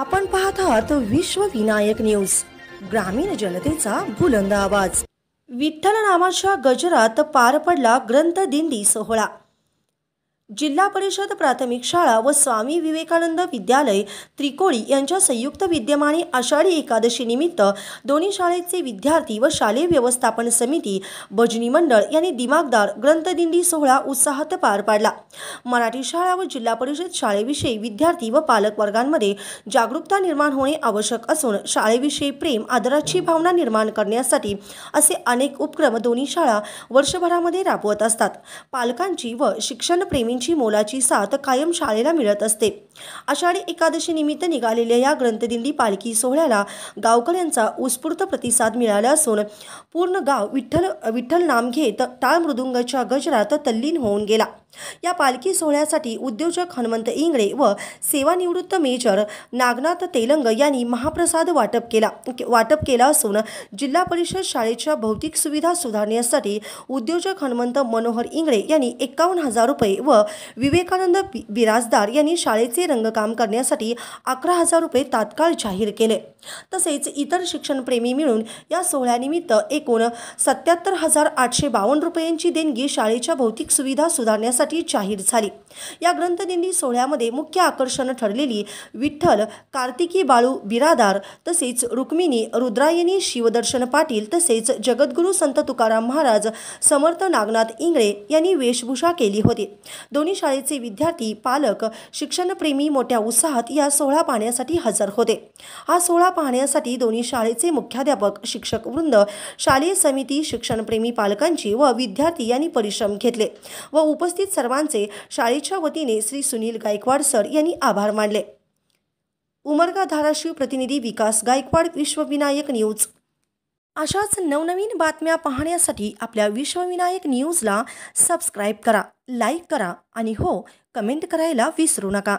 आपण पाहत आहात विश्व विनायक न्यूज, ग्रामीण जनतेचा बुलंद आवाज। विठ्ठल नामाच्या गजरात पार पडला ग्रंथ दिंडी सोहळा। जिल्हा परिषद प्राथमिक शाळा व स्वामी विवेकानंद विद्यालय त्रिकोळी यांच्या संयुक्त विद्यमाने आषाढी एकादशी निमित्त दोन्ही शाळेचे विद्यार्थी व शालेय व्यवस्थापन समिती भजनी मंडळ यांनी दिमागदार ग्रंथदिंडी सोहळा उत्साहात पार पाडला। मराठी शाळा व जिल्हा परिषद शाळेविषयी विद्यार्थी व पालक वर्गांमध्ये जागरूकता निर्माण होणे आवश्यक असून शाळेविषयी प्रेम आदराची भावना निर्माण करण्यासाठी असे अनेक उपक्रम दोन्ही शाळा वर्षभरामध्ये राबवत असतात। पालकांची व शिक्षण प्रेमींची मोलाची साथ कायम शाळेला मिळत असते। आषाढी एकादशी निमित्त निघालेल्या या ग्रंथदिंडी पालखी सोहळ्याला गावकऱ्यांचा उत्स्फूर्त प्रतिसाद मिळाला असून पूर्ण गाव विठ्ठल नाम घेत टाळ मृदुंगाच्या गजरात तल्लीन होऊन गेला। या पालखी सोहळ्यासाठी उद्योजक हनुमंत इंगळे व सेवानिवृत्त मेजर नागनाथ तेलंग यांनी महाप्रसाद वाटप केला असून जिल्हा परिषद शाळेच्या भौतिक सुविधा सुधारण्यासाठी उद्योजक हनुमंत मनोहर इंगळे यांनी 51,000 रुपये व विवेकानंद बिराजदार यांनी शाळेचे रंगकाम करण्यासाठी 11,000 रुपये तात्काळ जाहीर केले। तसेच इतर शिक्षणप्रेमी मिळून या सोहळ्यानिमित्त एकूण 77,852 रुपयांची देणगी शाळेच्या भौतिक सुविधा सुधारण्यासाठी जाहीर झाली। या ग्रंथदिंडी सोहळ्यामध्ये मुख्य आकर्षण ठरलेली विठ्ठल कार्तिकी बाळू बिरादार तसेच रुक्मिणी रुद्रायणी शिवदर्शन पाटील तसेच जगद्गुरू संत तुकाराम महाराज समर्थ नागनाथ इंगळे यांनी वेशभूषा केली होती। दोन्ही शाळेचे विद्यार्थी पालक शिक्षणप्रेमी मोठ्या उत्साहात या सोहळा पाहण्यासाठी हजर होते। हा सोहळा पाहण्यासाठी दोन्ही शाळेचे मुख्याध्यापक शिक्षक वृंद शालेय समिती शिक्षणप्रेमी पालकांची व विद्यार्थी यांनी परिश्रम घेतले व उपस्थित सर्वांचे शाळेच्या वतीने श्री सुनील गायकवाड सर यांनी आभार मानले। उमरगा धाराशिव प्रतिनिधी विकास गायकवाड, विश्वविनायक न्यूज। अशाच नवनवीन बातम्या पाहण्यासाठी आपल्या विश्वविनायक न्यूजला सबस्क्राइब करा, लाईक करा आणि हो कमेंट करायला विसरू नका।